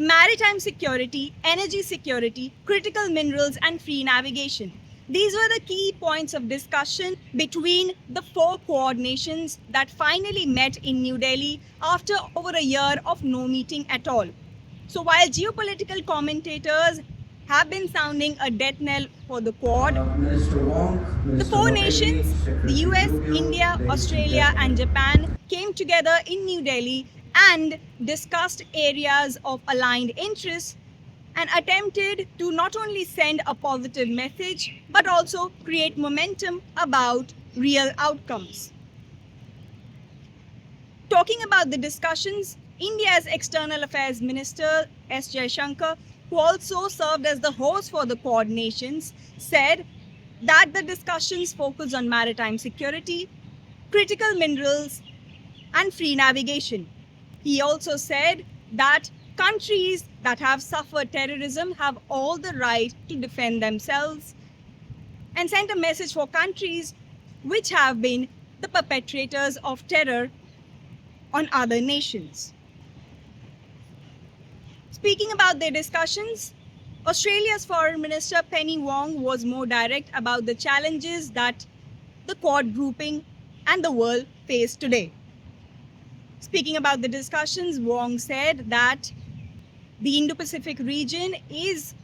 maritime security, energy security, critical minerals, and free navigation. These were the key points of discussion between the four Quad nations that finally met in New Delhi after over a year of no meeting at all. So while geopolitical commentators have been sounding a death knell for the Quad, Minister Wong, the Minister four Motegi, nations, the Secretary US, Rubio, India, ladies and Australia, and gentlemen. Japan, came together in New Delhi and discussed areas of aligned interests and attempted to not only send a positive message but also create momentum about real outcomes. Talking about the discussions, India's External Affairs Minister S. Jaishankar, who also served as the host for the Quad nations, said that the discussions focus on maritime security, critical minerals, and free navigation. He also said that countries that have suffered terrorism have all the right to defend themselves and sent a message for countries which have been the perpetrators of terror on other nations. Speaking about their discussions, Australia's Foreign Minister Penny Wong was more direct about the challenges that the Quad grouping and the world face today. Speaking about the discussions, Wong said that the Indo-Pacific region is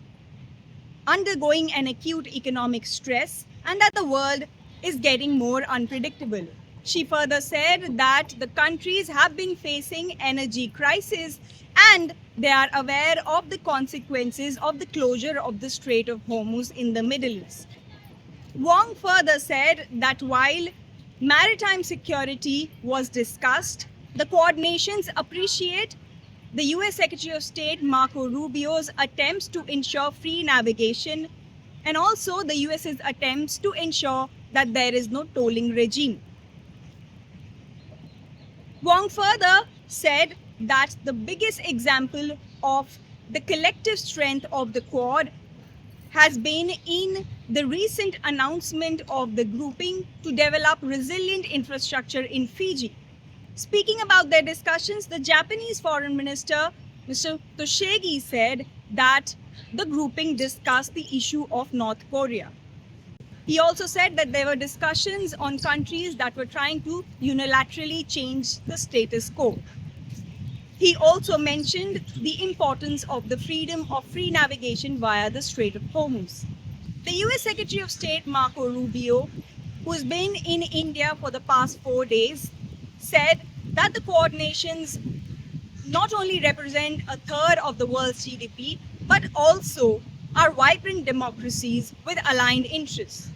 undergoing an acute economic stress and that the world is getting more unpredictable. She further said that the countries have been facing energy crisis and they are aware of the consequences of the closure of the Strait of Hormuz in the Middle East. Wong further said that while maritime security was discussed, the Quad nations appreciate the US Secretary of State Marco Rubio's attempts to ensure free navigation and also the US's attempts to ensure that there is no tolling regime. Wong further said that the biggest example of the collective strength of the Quad has been in the recent announcement of the grouping to develop resilient infrastructure in Fiji. Speaking about their discussions, the Japanese Foreign Minister, Mr. Toshegi, said that the grouping discussed the issue of North Korea. He also said that there were discussions on countries that were trying to unilaterally change the status quo. He also mentioned the importance of the freedom of free navigation via the Strait of Hormuz. The US Secretary of State Marco Rubio, who's been in India for the past 4 days, said that the Quad nations not only represent a third of the world's GDP, but also are vibrant democracies with aligned interests.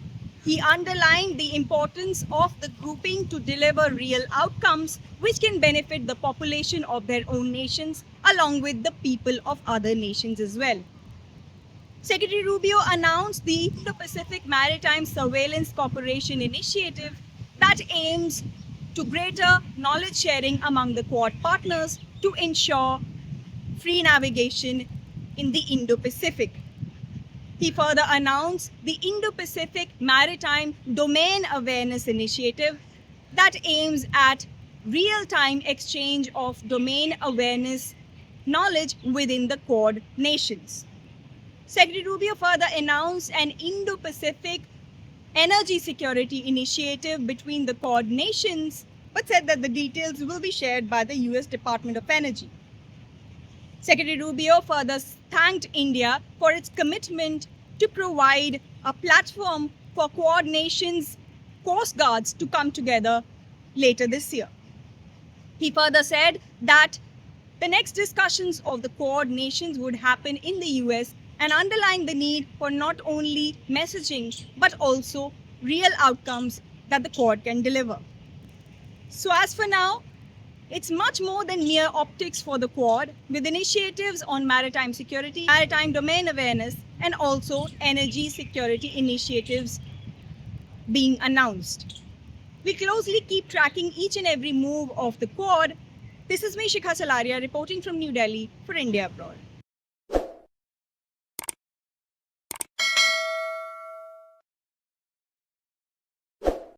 He underlined the importance of the grouping to deliver real outcomes which can benefit the population of their own nations along with the people of other nations as well. Secretary Rubio announced the Indo-Pacific Maritime Surveillance Cooperation Initiative that aims to greater knowledge sharing among the Quad partners to ensure free navigation in the Indo-Pacific. He further announced the Indo-Pacific Maritime Domain Awareness Initiative that aims at real-time exchange of domain awareness knowledge within the Quad nations. Secretary Rubio further announced an Indo-Pacific Energy Security Initiative between the Quad nations, but said that the details will be shared by the US Department of Energy. Secretary Rubio further thanked India for its commitment to provide a platform for Quad nations' coast guards to come together later this year. He further said that the next discussions of the Quad nations would happen in the US and underlined the need for not only messaging but also real outcomes that the Quad can deliver. So as for now, it's much more than mere optics for the Quad, with initiatives on maritime security, maritime domain awareness, and also energy security initiatives being announced. We closely keep tracking each and every move of the Quad. This is me, Shikha Salaria, reporting from New Delhi for India Abroad.